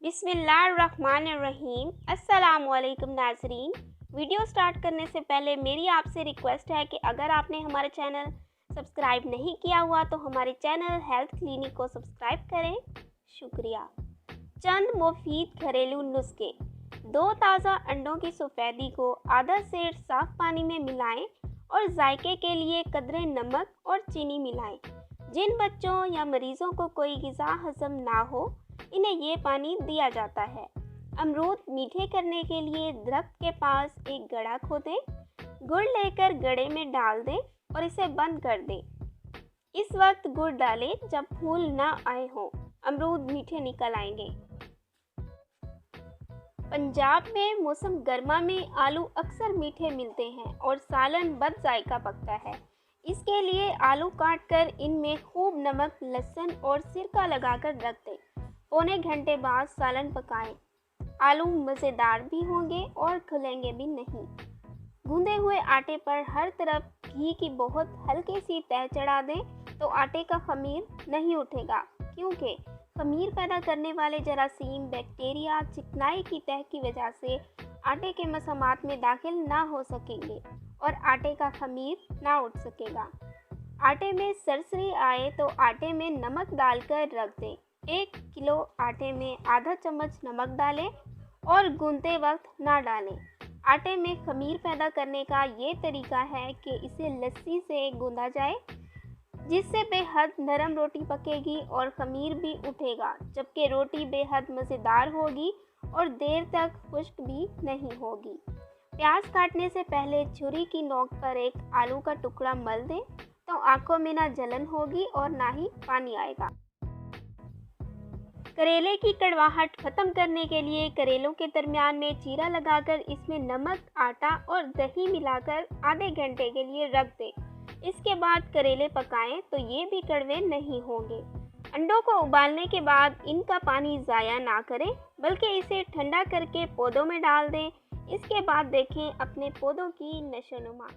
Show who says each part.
Speaker 1: बिस्मिल्लाहिर्रहमानिर्रहीम। अस्सलामुअलैकुम नाज़रीन। वीडियो स्टार्ट करने से पहले मेरी आपसे रिक्वेस्ट है कि अगर आपने हमारा चैनल सब्सक्राइब नहीं किया हुआ तो हमारे चैनल हेल्थ क्लिनिक को सब्सक्राइब करें। शुक्रिया। चंद मुफीद घरेलू नुस्खे। 2 ताज़ा अंडों की सफ़ेदी को आधा सेर साफ़ पानी में मिलाएं और जायके के लिए कदरे नमक और चीनी मिलाएं। जिन बच्चों या मरीज़ों को कोई ग़िज़ा हज़म ना हो इन्हें ये पानी दिया जाता है। अमरूद मीठे करने के लिए दरख्त के पास एक गड्ढा खोदें, गुड़ लेकर गड्ढे में डाल दें और इसे बंद कर दें। इस वक्त गुड़ डालें जब फूल ना आए हों, अमरूद मीठे निकल आएंगे। पंजाब में मौसम गर्मा में आलू अक्सर मीठे मिलते हैं और सालन बद जायका पकता है। इसके लिए आलू काट कर इनमें खूब नमक, लहसुन और सिरका लगाकर रख दें। पौने घंटे बाद सालन पकाएं। आलू मज़ेदार भी होंगे और खुलेंगे भी नहीं। गूंदे हुए आटे पर हर तरफ घी की बहुत हल्की सी तह चढ़ा दें तो आटे का खमीर नहीं उठेगा, क्योंकि खमीर पैदा करने वाले जरासीम, बैक्टीरिया चिकनाई की तह की वजह से आटे के मसामात में दाखिल ना हो सकेंगे और आटे का खमीर ना उठ सकेगा। आटे में सरसरी आए तो आटे में नमक डालकर रख दें। 1 किलो आटे में आधा चम्मच नमक डालें और गूंदते वक्त ना डालें। आटे में खमीर पैदा करने का ये तरीका है कि इसे लस्सी से गूंदा जाए, जिससे बेहद नरम रोटी पकेगी और खमीर भी उठेगा, जबकि रोटी बेहद मज़ेदार होगी और देर तक खुश्क भी नहीं होगी। प्याज काटने से पहले छुरी की नोक पर एक आलू का टुकड़ा मल दें तो आंखों में ना जलन होगी और ना ही पानी आएगा। करेले की कड़वाहट ख़त्म करने के लिए करेलों के दरमियान में चीरा लगाकर इसमें नमक, आटा और दही मिलाकर आधे घंटे के लिए रख दें। इसके बाद करेले पकाएं तो ये भी कड़वे नहीं होंगे। अंडों को उबालने के बाद इनका पानी ज़ाया ना करें, बल्कि इसे ठंडा करके पौधों में डाल दें। इसके बाद देखें अपने पौधों की नशोनुमा।